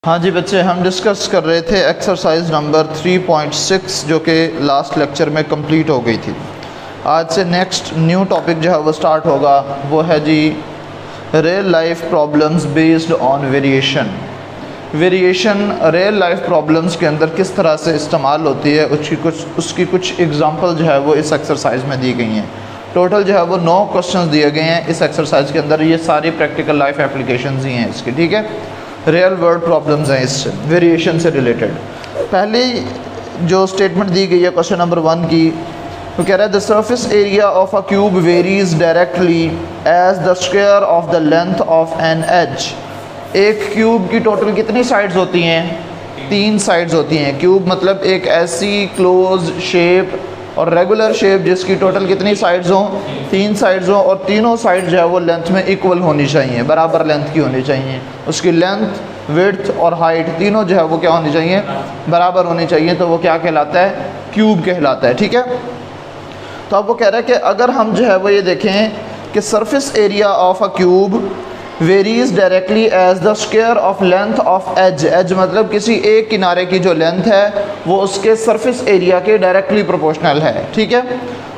हाँ जी बच्चे, हम डिस्कस कर रहे थे एक्सरसाइज नंबर 3.6 जो कि लास्ट लेक्चर में कंप्लीट हो गई थी। आज से नेक्स्ट न्यू टॉपिक जो है वो स्टार्ट होगा, वो है जी real life problems based on variation. Variation real life problems के अंदर किस तरह से इस्तेमाल होती है उसकी कुछ एग्जांपल जो है वो इस एक्सरसाइज में दी गई हैं। टोटल जो है वो 9 क्वेश्चंस दिए गए हैं इस एक्सरसाइज के अंदर। ये सारी प्रैक्टिकल लाइफ एप्लीकेशंस ही हैं इसकी, ठीक है। रियल वर्ल्ड प्रॉब्लम्स हैं इस वेरिएशन से रिलेटेड। पहली जो स्टेटमेंट दी गई है क्वेश्चन नंबर 1 की, वो कह रहा है the surface area of a cube varies directly as the square of the length of an edge. एक क्यूब की टोटल कितनी साइड्स होती हैं? 3 साइड्स होती हैं। क्यूब मतलब एक ऐसी क्लोज शेप और रेगुलर शेप जिसकी टोटल कितनी साइड्स हों? 3 साइड्स हों, और तीनों साइड जो है वो लेंथ में इक्वल होनी चाहिए, बराबर लेंथ की होनी चाहिए। उसकी लेंथ, विड्थ और हाइट तीनों जो है वो क्या होनी चाहिए? बराबर होनी चाहिए। तो वो क्या कहलाता है? क्यूब कहलाता है, ठीक है। तो अब वो कह रहा है कि अगर हम जो है वो ये देखें कि surface area of a cube varies directly as the square of length of edge. Edge मतलब किसी एक किनारे की जो लेंथ है वो उसके सरफेस एरिया के डायरेक्टली प्रोपोर्शनल है, ठीक है।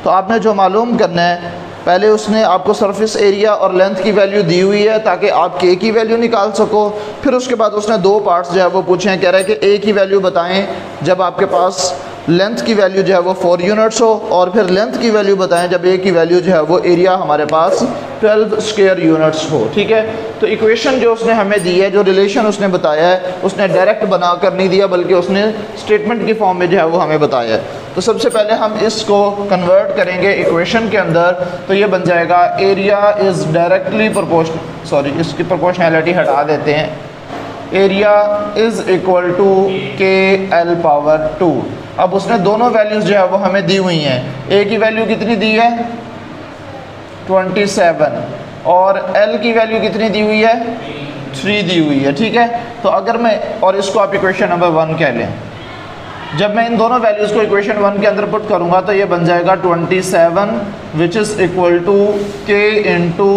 तो आपने जो मालूम करना है, पहले उसने आपको सरफेस एरिया और लेंथ की वैल्यू दी हुई है ताकि आप के की वैल्यू निकाल सको। फिर उसके बाद उसने 2 पार्ट्स जो है वो पूछे हैं। कह रहा है कि ए की वैल्यू बताएं जब आपके पास लेंथ की वैल्यू जो है वो 4 यूनिट्स हो, और फिर लेंथ की वैल्यू बताएं जब ए की वैल्यू जो है वो एरिया हमारे पास 12 स्क्वायर यूनिट्स हो, ठीक है। तो इक्वेशन जो उसने हमें दी है, जो रिलेशन उसने बताया है, उसने डायरेक्ट बना कर नहीं दिया बल्कि उसने स्टेटमेंट की फॉर्म में जो है वो हमें बताया है। तो सबसे पहले हम इसको कन्वर्ट करेंगे इक्वेशन के अंदर, तो ये बन जाएगा area is directly proportional, sorry इसकी प्रोपोर्शनैलिटी हटा देते हैं, एरिया इज़ इक्वल टू के एल पावर 2। अब उसने दोनों वैल्यूज़ जो है वो हमें दी हुई हैं। ए की वैल्यू कितनी दी है? 27, और एल की वैल्यू कितनी दी हुई है? 3 दी हुई है, ठीक है। तो अगर मैं, और इसको आप इक्वेशन नंबर 1 कह लें, जब मैं इन दोनों वैल्यूज़ को इक्वेशन 1 के अंदर पुट करूंगा तो ये बन जाएगा 27 विच is equal to k into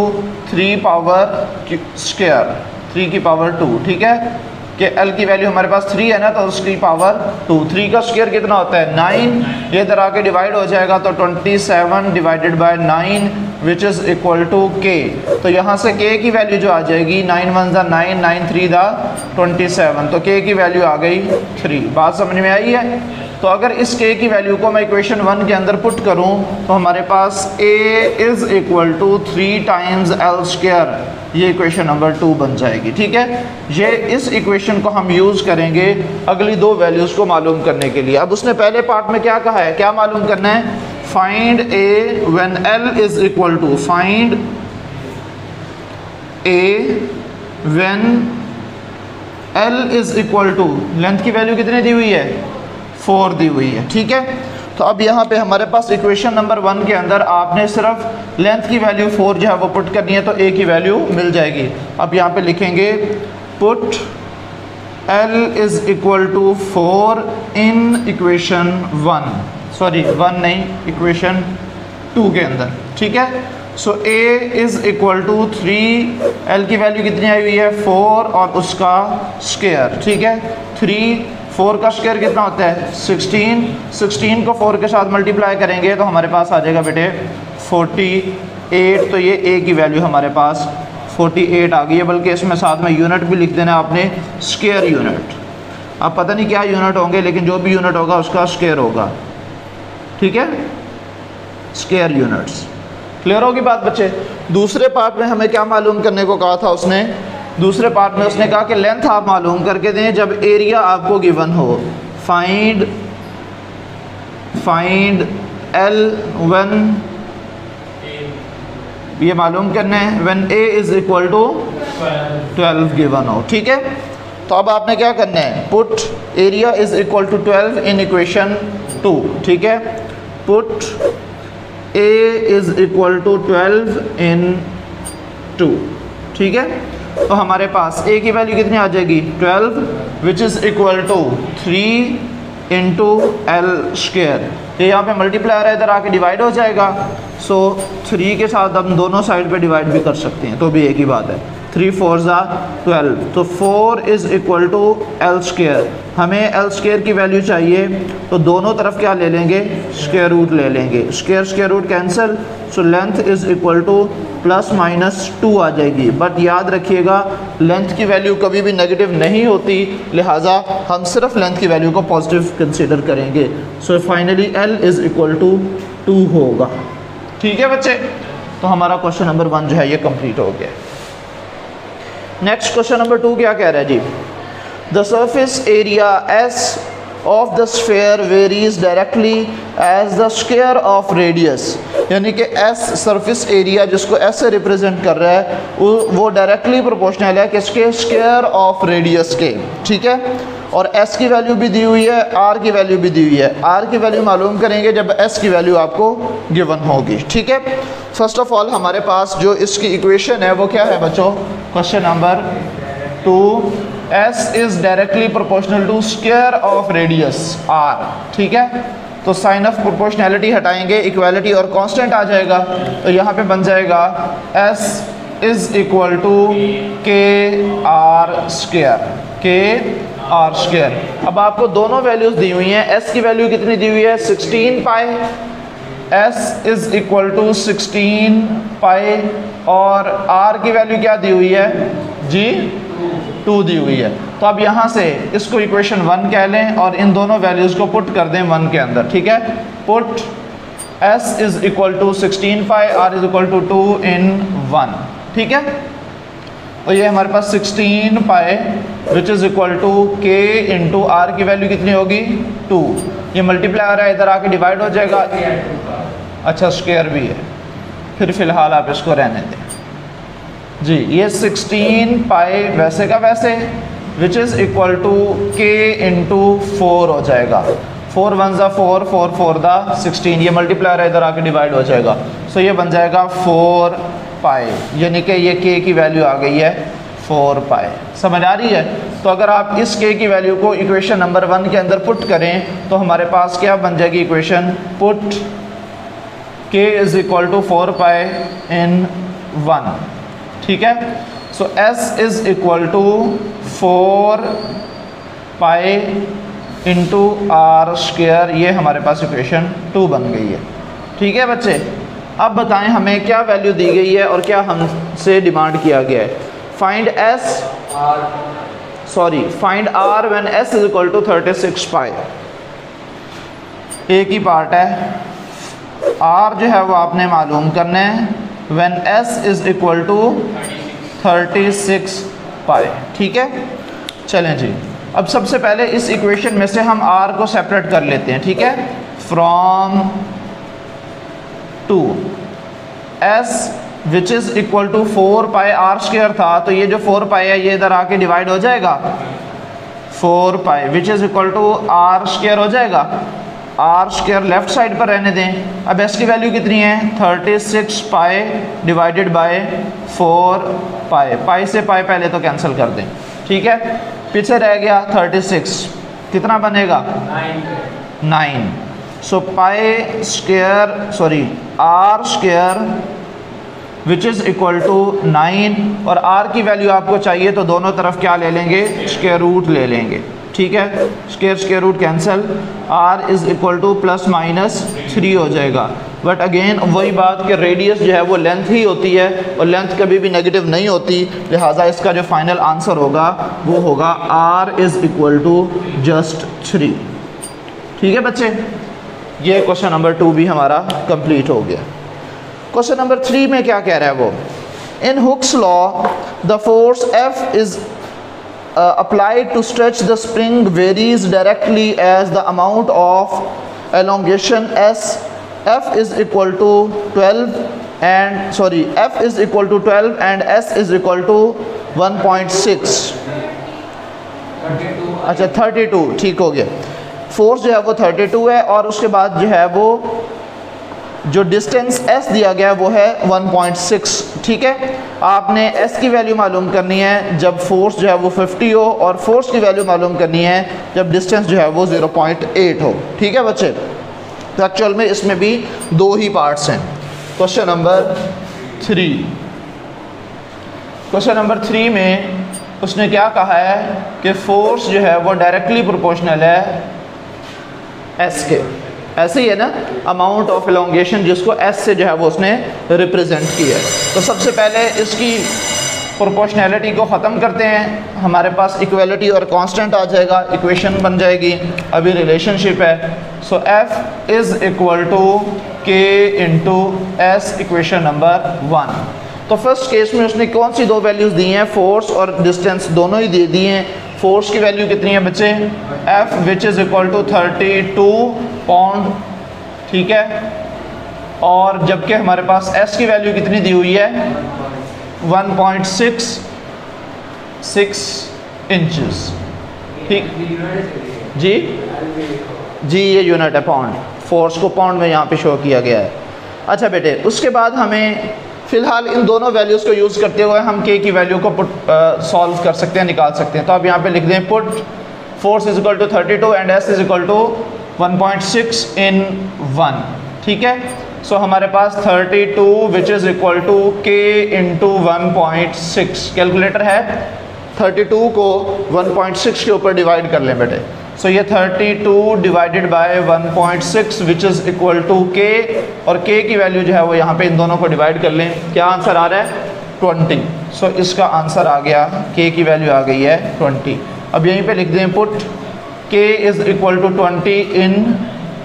3 power square, 3 की पावर 2, ठीक है। कि एल की वैल्यू हमारे पास 3 है ना, तो उसकी पावर 2। 3 का स्क्वायर कितना होता है? 9। ये इधर आके डिवाइड हो जाएगा तो 27 divided by 9 which is equal to k. तो यहाँ से के की वैल्यू जो आ जाएगी 9 1 ज़ा 9, 9 3 दा 27, तो के की वैल्यू आ गई 3। बात समझ में आई है? तो अगर इस के की वैल्यू को मैं इक्वेशन 1 के अंदर पुट करूं तो हमारे पास a is equal to 3 times l square, ये इक्वेशन नंबर 2 बन जाएगी, ठीक है। ये इस इक्वेशन को हम यूज़ करेंगे अगली 2 वैल्यूज़ को मालूम करने के लिए। अब उसने पहले पार्ट में क्या कहा है, क्या मालूम करना है? Find a when l is equal to, find a when l is equal to, length की वैल्यू कितनी दी हुई है? 4 दी हुई है, ठीक है। तो अब यहाँ पे हमारे पास इक्वेशन नंबर 1 के अंदर आपने सिर्फ लेंथ की वैल्यू 4 जो है वो पुट करनी है, तो a की वैल्यू मिल जाएगी। अब यहाँ पे लिखेंगे put l is equal to 4 in equation 1, sorry 1 नहीं, इक्वेशन 2 के अंदर, ठीक है। So a is equal to 3, l की वैल्यू कितनी आई हुई है? 4 और उसका स्क्वायर, ठीक है। 4 का स्क्वायर कितना होता है? 16। 16 को 4 के साथ मल्टीप्लाई करेंगे तो हमारे पास आ जाएगा बेटे 48। तो ये a की वैल्यू हमारे पास 48 आ गई है, बल्कि इसमें साथ में यूनिट भी लिख देना आपने, स्क्वायर यूनिट। अब पता नहीं क्या यूनिट होंगे, लेकिन जो भी यूनिट होगा उसका स्क्वायर होगा, ठीक है, स्क्वायर यूनिट्स। क्लियर होगी बात बच्चे? दूसरे पार्ट में हमें क्या मालूम करने को कहा था उसने? दूसरे पार्ट में उसने कहा कि लेंथ आप मालूम करके दें जब एरिया आपको गिवन हो। फाइंड एल व्हेन, ये मालूम करना है when a is equal to 12 given हो, ठीक है। तो अब आपने क्या करना है? Put area is equal to 12 in equation 2, ठीक है। Put a is equal to 12 in 2, ठीक है। तो हमारे पास a की वैल्यू कितनी आ जाएगी? 12 which is equal to 3 into l square. ये यहाँ पे मल्टीप्लायर है, इधर आके डिवाइड हो जाएगा। सो 3 के साथ हम दोनों साइड पे डिवाइड भी कर सकते हैं, तो भी एक ही बात है, 3 4 ज़ा 12, तो 4 is equal to l square. हमें एल स्क्वायर की वैल्यू चाहिए, तो दोनों तरफ क्या ले लेंगे, स्क्वायर रूट ले लेंगे। Square root cancel, so length is equal to plus minus 2 आ जाएगी। बट याद रखिएगा लेंथ की वैल्यू कभी भी नेगेटिव नहीं होती, लिहाजा हम सिर्फ लेंथ की वैल्यू को पॉजिटिव कंसीडर करेंगे। So finally l is equal to 2 होगा। ठीक है बच्चे, तो हमारा क्वेश्चन नंबर 1 जो है ये कंप्लीट हो गया। नेक्स्ट क्वेश्चन नंबर 2 क्या कह रहा है जी, the surface area S of the sphere varies directly as the square of radius, यानी कि एस सरफेस एरिया जिसको एस से रिप्रेजेंट कर रहा है वो डायरेक्टली प्रोपोर्शनल है किसके, स्क्वायर ऑफ रेडियस के। ठीक है, और एस की वैल्यू भी दी हुई है, आर की वैल्यू भी दी हुई है। आर की वैल्यू मालूम करेंगे जब एस की वैल्यू आपको गिवन होगी। ठीक है, फर्स्ट ऑफ ऑल हमारे पास जो इसकी इक्वेशन है वो क्या है बच्चों, question number 2, s is directly proportional to square of radius r. ठीक है, तो साइन ऑफ प्रोपोर्शनैलिटी हटाएंगे, इक्वालिटी और कांस्टेंट आ जाएगा, तो यहाँ पे बन जाएगा s is equal to k r square, k r square. अब आपको दोनों वैल्यूज़ दी हुई हैं, एस की वैल्यू कितनी दी हुई है, 16 पाई, एस इज़ इक्वल टू 16 पाई, और आर की वैल्यू क्या दी हुई है जी, 2 दी हुई है। तो अब यहाँ से इसको इक्वेशन 1 कह लें और इन दोनों वैल्यूज़ को पुट कर दें 1 के अंदर। ठीक है, put s is equal to 16 pi, r is equal to 2 in 1। ठीक है, तो ये हमारे पास 16 pi which is equal to k into r की वैल्यू कितनी होगी, 2। ये मल्टीप्लाई आ रहा है, इधर आके डिवाइड हो जाएगा। अच्छा, स्क्वायर भी है, फिर फ़िलहाल आप इसको रहने दें जी। ये 16 पाई वैसे का वैसे विच is equal to k into 4 हो जाएगा। 4 1 ज़ा 4, 4 4 दा 16, ये मल्टीप्लाई रहा है, इधर आके डिवाइड हो जाएगा। सो ये बन जाएगा 4 पाई, यानी कि ये के की वैल्यू आ गई है 4 पाई। समझ आ रही है? तो अगर आप इस के की वैल्यू को इक्वेशन नंबर 1 के अंदर पुट करें तो हमारे पास क्या बन जाएगी equation, put K is equal to 4 pi in 1। ठीक है, so S is equal to 4 pi into R square, ये हमारे पास इक्वेशन 2 बन गई है। ठीक है बच्चे, अब बताएं हमें क्या वैल्यू दी गई है और क्या हमसे डिमांड किया गया है। Find s, sorry find r when s is equal to 36 pi. एक ही पार्ट है, आर जो है वो आपने मालूम करना है when s is equal to 36 pi. ठीक है, चलें जी, अब सबसे पहले इस इक्वेशन में से हम आर को सेपरेट कर लेते हैं। ठीक है, from two s which is equal to 4 pi r square था, तो ये जो 4 पाई है ये इधर आके डिवाइड हो जाएगा, 4 pi which is equal to R square हो जाएगा। आर स्क्वायर लेफ्ट साइड पर रहने दें। अब एस की वैल्यू कितनी है, 36 पाई डिवाइडेड बाय 4 पाई। पाई से पाई पहले तो कैंसिल कर दें। ठीक है, पीछे रह गया 36, कितना बनेगा 9। So pi square, sorry R square which is equal to 9, और आर की वैल्यू आपको चाहिए तो दोनों तरफ क्या ले लेंगे, स्क्वायर रूट ले लेंगे। ठीक है, square root cancel, r is equal to plus minus 3 हो जाएगा। बट अगेन वही बात कि रेडियस जो है वो लेंथ ही होती है और लेंथ कभी भी नेगेटिव नहीं होती, लिहाजा इसका जो फाइनल आंसर होगा वो होगा r is equal to just 3। ठीक है बच्चे, ये क्वेश्चन नंबर 2 भी हमारा कंप्लीट हो गया। क्वेश्चन नंबर 3 में क्या कह रहा है वो, in Hooke's law the force F is applied to stretch the spring varies directly as the amount of elongation s. F is equal to 12 and s is equal to 1.6, अच्छा 32, ठीक हो गया। फोर्स जो है वो 32 है और उसके बाद जो है वो जो डिस्टेंस s दिया गया है वो है 1.6। ठीक है, आपने s की वैल्यू मालूम करनी है जब फोर्स जो है वो 50 हो, और फोर्स की वैल्यू मालूम करनी है जब डिस्टेंस जो है वो 0.8 हो। ठीक है बच्चे, तो एक्चुअल में इसमें भी 2 ही पार्ट्स हैं। क्वेश्चन नंबर 3, क्वेश्चन नंबर 3 में उसने क्या कहा है कि फोर्स जो है वो डायरेक्टली प्रोपोर्शनल है एस के। ऐसे ही है ना, अमाउंट ऑफ एलोंगेशन जिसको एस से जो है वो उसने रिप्रेजेंट किया है। तो सबसे पहले इसकी प्रोपोर्शनैलिटी को ख़त्म करते हैं, हमारे पास इक्वलिटी और कांस्टेंट आ जाएगा, इक्वेशन बन जाएगी। अभी रिलेशनशिप है, सो F is equal to k into S, equation number 1। तो फर्स्ट केस में उसने कौन सी दो वैल्यूज़ दी हैं, फोर्स और डिस्टेंस दोनों ही दे दिए हैं। फोर्स की वैल्यू कितनी है बच्चे, f which is equal to 32 pound, ठीक है। और जबकि हमारे पास एस की वैल्यू कितनी दी हुई है, 1.66 इंचेस, ठीक जी जी, ये यूनिट है पाउंड, फोर्स को पाउंड में यहाँ पे शो किया गया है। अच्छा बेटे, उसके बाद हमें फ़िलहाल इन दोनों वैल्यूज़ को यूज़ करते हुए हम के की वैल्यू को सॉल्व कर सकते हैं, निकाल सकते हैं। तो आप यहाँ पे लिख दें put force is equal to 32 and s is equal to 1.6 in 1, ठीक है। सो हमारे पास 32 which is equal to k into 1.6, calculator है, 32 को 1.6 के ऊपर डिवाइड कर लें बेटे। सो ये 32 divided by 1.6 which is equal to k, और के की वैल्यू जो है वो यहाँ पे इन दोनों को डिवाइड कर लें, क्या आंसर आ रहा है 20। सो इसका आंसर आ गया, के की वैल्यू आ गई है 20। अब यहीं पे लिख दें put K is equal to 20 इन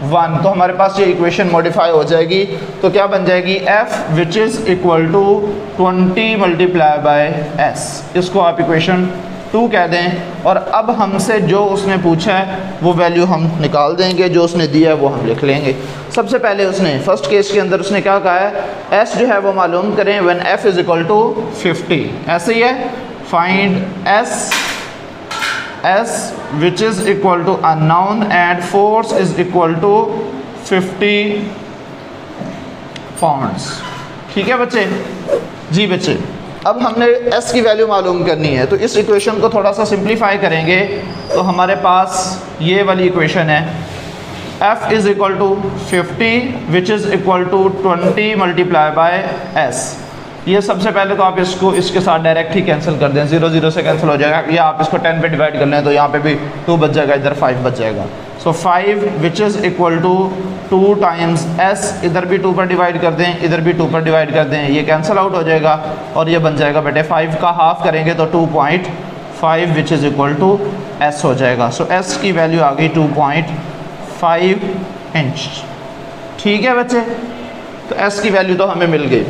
1, तो हमारे पास ये इक्वेशन मॉडिफाई हो जाएगी। तो क्या बन जाएगी, f which is equal to 20 multiply by s, इसको आप इक्वेशन 2 कह दें। और अब हमसे जो उसने पूछा है वो वैल्यू हम निकाल देंगे, जो उसने दिया है वो हम लिख लेंगे। सबसे पहले उसने फर्स्ट केस के अंदर उसने क्या कहा है, एस जो है वो मालूम करें when f is equal to 50, ऐसे ही है, find s which is equal to unknown and force is equal to 50 pounds, ठीक है बच्चे जी। बच्चे अब हमने s की वैल्यू मालूम करनी है, तो इस इक्वेशन को थोड़ा सा सिंप्लीफाई करेंगे तो हमारे पास ये वाली इक्वेशन है, f is equal to 50 which is equal to 20 multiply by s। ये सबसे पहले तो आप इसको इसके साथ डायरेक्ट ही कैंसिल कर दें, 0 0 से कैंसिल हो जाएगा, या आप इसको 10 पे डिवाइड कर लें तो यहाँ पे भी 2 बच जाएगा, इधर 5 बच जाएगा। So 5 which is equal to 2 times s, इधर भी 2 पर डिवाइड कर दें, इधर भी 2 पर डिवाइड कर दें, ये कैंसिल आउट हो जाएगा और ये बन जाएगा बेटे 5 का हाफ करेंगे तो 2.5 which is equal to s हो जाएगा। सो s की वैल्यू आ गई 2.5 इंच, ठीक है बच्चे। तो s की वैल्यू तो हमें मिल गई।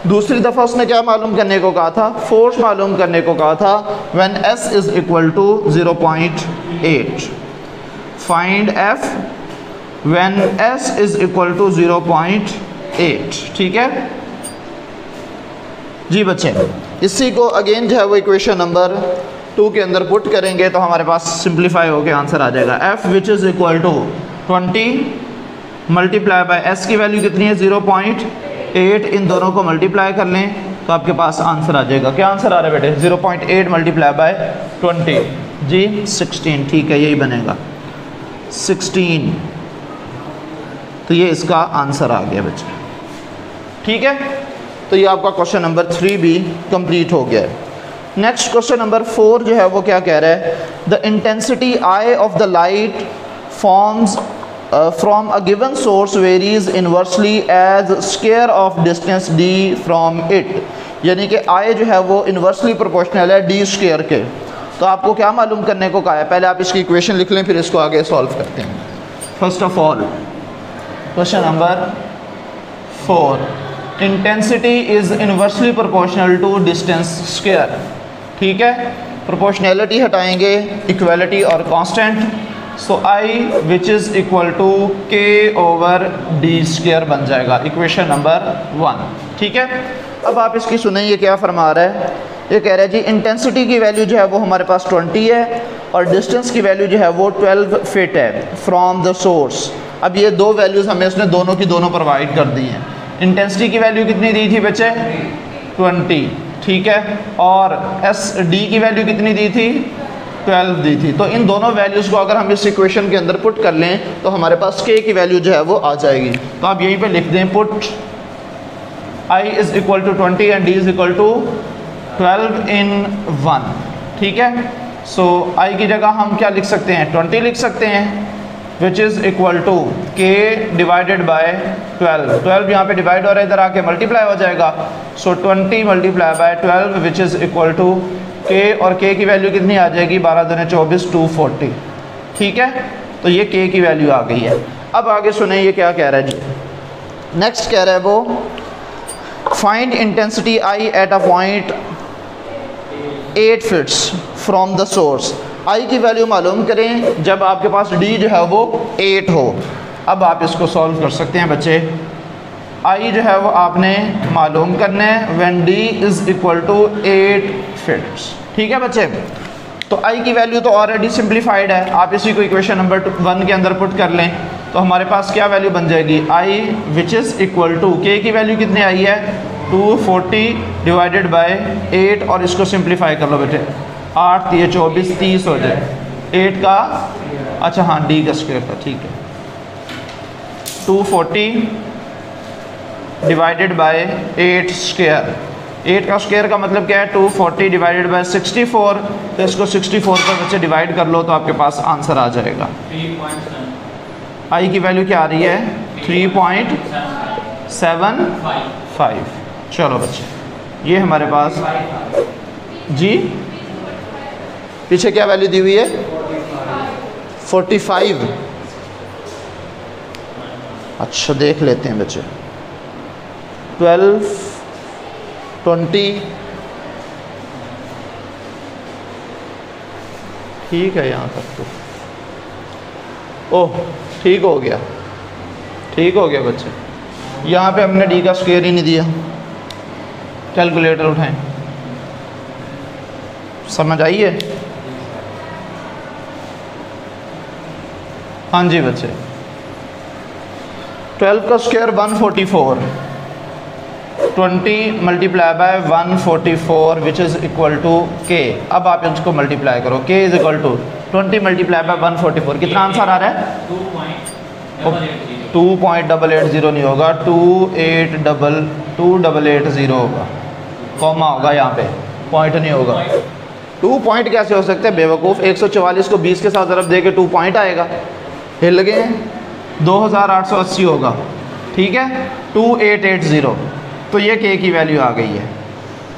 दूसरी दफ़ा उसने क्या मालूम करने को कहा था, फोर्स मालूम करने को कहा था, when s is equal to 0.8, find f when s is equal to 0.8, ठीक है जी बच्चे। इसी को अगेन जो है वो इक्वेशन नंबर 2 के अंदर पुट करेंगे तो हमारे पास सिंप्लीफाई होकर आंसर आ जाएगा, f which is equal to 20 multiply by s की वैल्यू कितनी है 0.8, इन दोनों को मल्टीप्लाई कर लें तो आपके पास आंसर आ जाएगा। क्या आंसर आ रहा है बेटे, 0.8 मल्टीप्लाई बाय 20 जी 16, ठीक है यही बनेगा 16। तो ये इसका आंसर आ गया बच्चे, ठीक है। तो ये आपका क्वेश्चन नंबर 3 भी कंप्लीट हो गया है। नेक्स्ट क्वेश्चन नंबर 4 जो है वो क्या कह रहा है, the intensity I of the light forms from a given source varies inversely as square of distance d from it, यानी कि I जो है वो इन्वर्सली प्रोपोर्शनल है d स्क्वायर के। तो आपको क्या मालूम करने को कहा है, पहले आप इसकी इक्वेशन लिख लें फिर इसको आगे सॉल्व करते हैं। First of all question number 4, intensity is inversely proportional to distance square, ठीक है। प्रोपोर्शनैलिटी हटाएंगे, इक्वलिटी और constant, so I which is equal to k over d square बन जाएगा, इक्वेशन नंबर 1, ठीक है। अब आप इसकी सुने, ये क्या फरमा रहा है, ये कह रहा है जी इंटेंसिटी की वैल्यू जो है वो हमारे पास 20 है और डिस्टेंस की वैल्यू जो है वो 12 फीट है फ्रॉम द सोर्स। अब ये दो वैल्यूज़ हमें उसने दोनों की दोनों प्रोवाइड कर दी हैं। इंटेंसिटी की वैल्यू कितनी दी थी बच्चे 20, ठीक है, और एस डी की वैल्यू कितनी दी थी 12 दी थी। तो इन दोनों वैल्यूज़ को अगर हम इस इक्वेशन के अंदर पुट कर लें तो हमारे पास के की वैल्यू जो है वो आ जाएगी। तो आप यहीं पे लिख दें put I is equal to 20 and D is equal to 12 in 1, ठीक है। सो आई की जगह हम क्या लिख सकते हैं, 20 लिख सकते हैं, विच इज़ इक्वल टू के डिवाइडेड बाय 12। 12 यहाँ पे डिवाइड हो रहा है, इधर आके मल्टीप्लाई हो जाएगा। So 20 multiply by 12 which is equal to k, और के की वैल्यू कितनी आ जाएगी, 12 दूनी 24, 240, ठीक है। तो ये के की वैल्यू आ गई है। अब आगे सुने ये क्या कह रहा है जी। नेक्स्ट कह रहा है वो, find intensity I at a point 8 feets from the source. I की वैल्यू मालूम करें जब आपके पास डी जो है वो 8 हो। अब आप इसको सॉल्व कर सकते हैं बच्चे। आई जो है वो आपने मालूम करना है when D is equal to 8 feet, ठीक है बच्चे। तो आई की वैल्यू तो ऑलरेडी सिंप्लीफाइड है, आप इसी को इक्वेशन नंबर 1 के अंदर पुट कर लें तो हमारे पास क्या वैल्यू बन जाएगी, आई विच इज़ इक्वल टू, के की वैल्यू कितनी आई है 240 डिवाइडेड बाय 8, और इसको सिंप्लीफाई कर लो बेटे, 8 3 24 30 हो जाए, 8 का अच्छा हाँ डी का स्क्वायर था, ठीक है। 240 डिवाइडेड बाय 8 स्क्वायर, 8 का स्क्वायर का मतलब क्या है 240 डिवाइडेड बाय 64, तो इसको 64 पर बच्चे डिवाइड कर लो तो आपके पास आंसर आ जाएगा। आई की वैल्यू क्या आ रही है 3.75। चलो बच्चे ये हमारे पास जी, पीछे क्या वैल्यू दी हुई है 45। अच्छा देख लेते हैं बच्चे, 12 20 ठीक है यहाँ तक तो, ओह ठीक हो गया, ठीक हो गया बच्चे। यहाँ पे हमने डी का स्क्वायर ही नहीं दिया, कैलकुलेटर उठाएं, समझ आइए। हाँ जी बच्चे, 12 का square 144, 20 multiply by 144 which is equal to K. अब आप इसको मल्टीप्लाई करो, K is equal to 20 multiply by 144, कितना आंसर आ रहा है 2.880 नहीं होगा, 2880 होगा, कॉमा होगा यहाँ पे, पॉइंट नहीं होगा। 2 पॉइंट कैसे हो सकते हैं बेवकूफ़, 144 को 20 के साथ ज़रब दे के 2 पॉइंट आएगा, हिल गए, 2880 होगा, ठीक है 2880। तो ये के की वैल्यू आ गई है।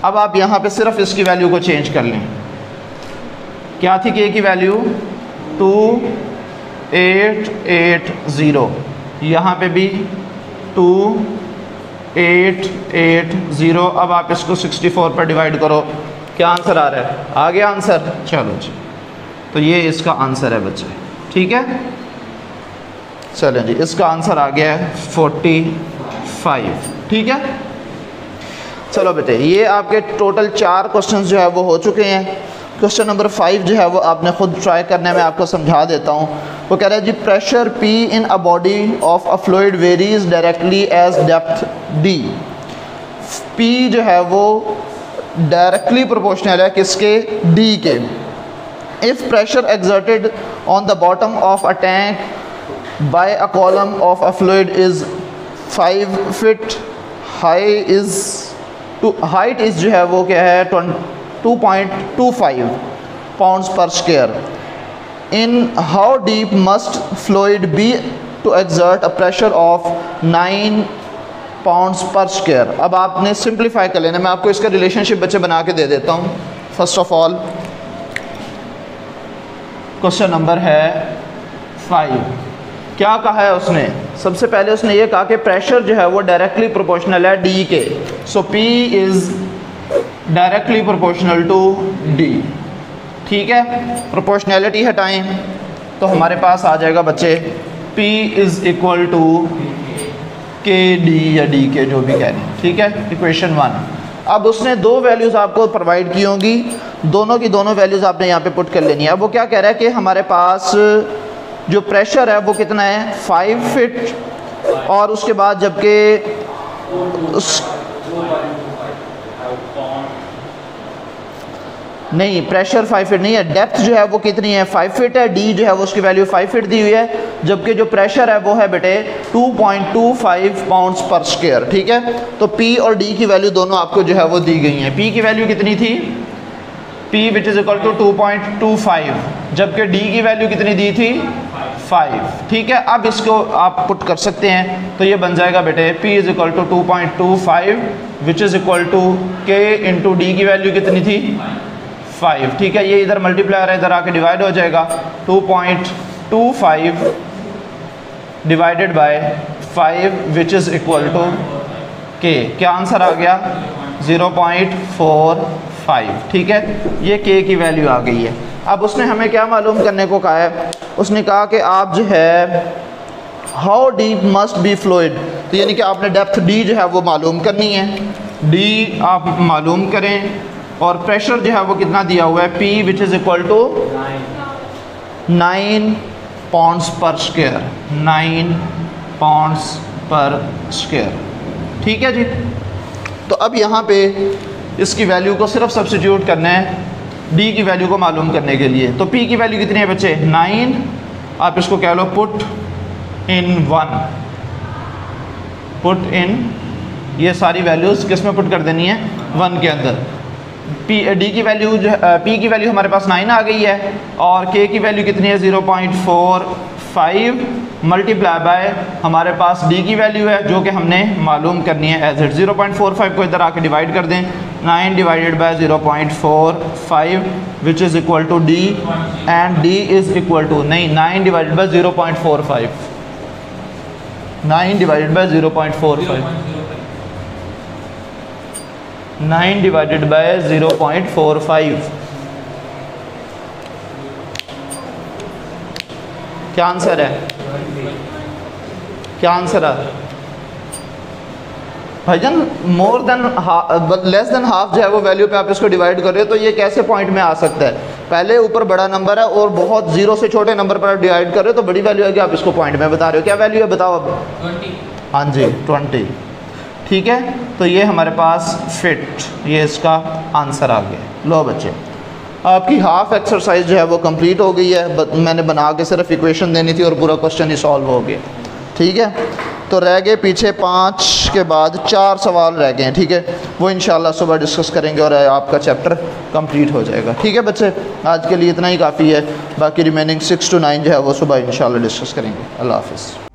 अब आप यहाँ पे सिर्फ इसकी वैल्यू को चेंज कर लें, क्या थी के की वैल्यू 2880, यहाँ पे भी 2880। अब आप इसको 64 पर डिवाइड करो, क्या आंसर आ रहा है, आ गया आंसर। चलो जी, तो ये इसका आंसर है बच्चे, ठीक है। चलें जी, इसका आंसर आ गया है 45, ठीक है। चलो बेटे, ये आपके टोटल 4 क्वेश्चंस जो है वो हो चुके हैं। क्वेश्चन नंबर 5 जो है वो आपने खुद ट्राई करने में आपको समझा देता हूँ। वो कह रहा है जी, pressure P in a body of a fluid varies directly as depth D। P जो है वो डायरेक्टली प्रोपोर्शनल है किसके, D के। If pressure exerted on the bottom of a tank by a column of a fluid is 5 feet, height is जो है वो क्या है 2.25 pounds per square. In how deep must fluid be to exert a pressure of 9 pounds per square. अब आपने simplify कर लेना, मैं आपको इसका रिलेशनशिप बच्चे बना के दे देता हूँ। First of all question number है 5, क्या कहा है उसने, सबसे पहले उसने ये कहा कि प्रेशर जो है वो डायरेक्टली प्रोपोर्शनल है डी के। So P is directly proportional to D, ठीक है। प्रोपोर्शनैलिटी हटाएं तो हमारे पास आ जाएगा बच्चे P इज़ इक्वल टू के डी या डी के, जो भी कह रहे हैं, ठीक है, इक्वेशन 1। अब उसने 2 वैल्यूज़ आपको प्रोवाइड की होंगी, दोनों की दोनों वैल्यूज़ आपने यहाँ पे पुट कर लेनी है। अब वो क्या कह रहा है कि हमारे पास जो प्रेशर है वो कितना है 5 फीट, और उसके बाद जबकि नहीं, प्रेशर 5 फीट नहीं है, डेप्थ जो है वो कितनी है 5 फीट है, डी जो है वो उसकी वैल्यू 5 फीट दी हुई है, जबकि जो प्रेशर है वो है बेटे 2.25 पाउंड्स पर स्क्वायर। ठीक है, तो पी और डी की वैल्यू दोनों आपको जो है वो दी गई हैं। पी की वैल्यू कितनी थी, P which is equal to 2.25, जबकि डी की वैल्यू कितनी दी थी 5। ठीक है, अब इसको आप पुट कर सकते हैं, तो ये बन जाएगा बेटे P is equal to 2.25 which is equal to K into D की वैल्यू कितनी थी 5। ठीक है, ये इधर मल्टीप्लायर है, इधर आके डिवाइड हो जाएगा, 2.25 divided by 5 which is equal to K। क्या आंसर आ गया 0.45। ठीक है, ये K की वैल्यू आ गई है। अब उसने हमें क्या मालूम करने को कहा है, उसने कहा कि आप जो है हाउ डीप मस्ट बी फ्लोइड, तो यानी कि आपने डेप्थ डी जो है वो मालूम करनी है, डी आप मालूम करें, और प्रेशर जो है वो कितना दिया हुआ है P which is equal to 9 pounds per square, 9 pounds per square. ठीक है जी, तो अब यहाँ पे इसकी वैल्यू को सिर्फ सब्स्टिट्यूट करना है डी की वैल्यू को मालूम करने के लिए। तो P की वैल्यू कितनी है बच्चे 9, आप इसको कह लो पुट इन 1, पुट इन, ये सारी वैल्यूज़ किस में पुट कर देनी है 1 के अंदर। डी की वैल्यू जो P की वैल्यू हमारे पास 9 आ गई है, और K की वैल्यू कितनी है 0.45 मल्टीप्लाई बाय हमारे पास D की वैल्यू है जो कि हमने मालूम करनी है एज इट। 0.45 को इधर आके डिवाइड कर दें, 9 divided by 0.45 which is equal to D, and D is equal to, नहीं 9 divided by 0.45, 9 divided by 0.45, 9 divided by 0.45, क्या आंसर है, क्या आंसर है भाईजान? More than less than half जो है वो वैल्यू पे आप इसको डिवाइड कर रहे हो, तो ये कैसे पॉइंट में आ सकता है? पहले ऊपर बड़ा नंबर है और बहुत जीरो से छोटे नंबर पर आप डिवाइड कर रहे हो तो बड़ी वैल्यू है कि आप इसको पॉइंट में बता रहे हो। क्या वैल्यू है बताओ अब? 20। हाँ जी 20। ठीक है, तो ये हमारे पास फिट, ये इसका आंसर आ गया। लो बच्चे, आपकी हाफ एक्सरसाइज जो है वो कंप्लीट हो गई है, मैंने बना के सिर्फ इक्वेशन देनी थी और पूरा क्वेश्चन ही सॉल्व हो गया। ठीक है, तो रह गए पीछे 5 के बाद 4 सवाल रह गए हैं। ठीक है, वो इंशाल्लाह सुबह डिस्कस करेंगे और आपका चैप्टर कंप्लीट हो जाएगा। ठीक है बच्चे, आज के लिए इतना ही काफ़ी है, बाकी रिमेनिंग 6 to 9 जो है वो सुबह इंशाल्लाह डिस्कस करेंगे। अल्लाह हाफ़िज़।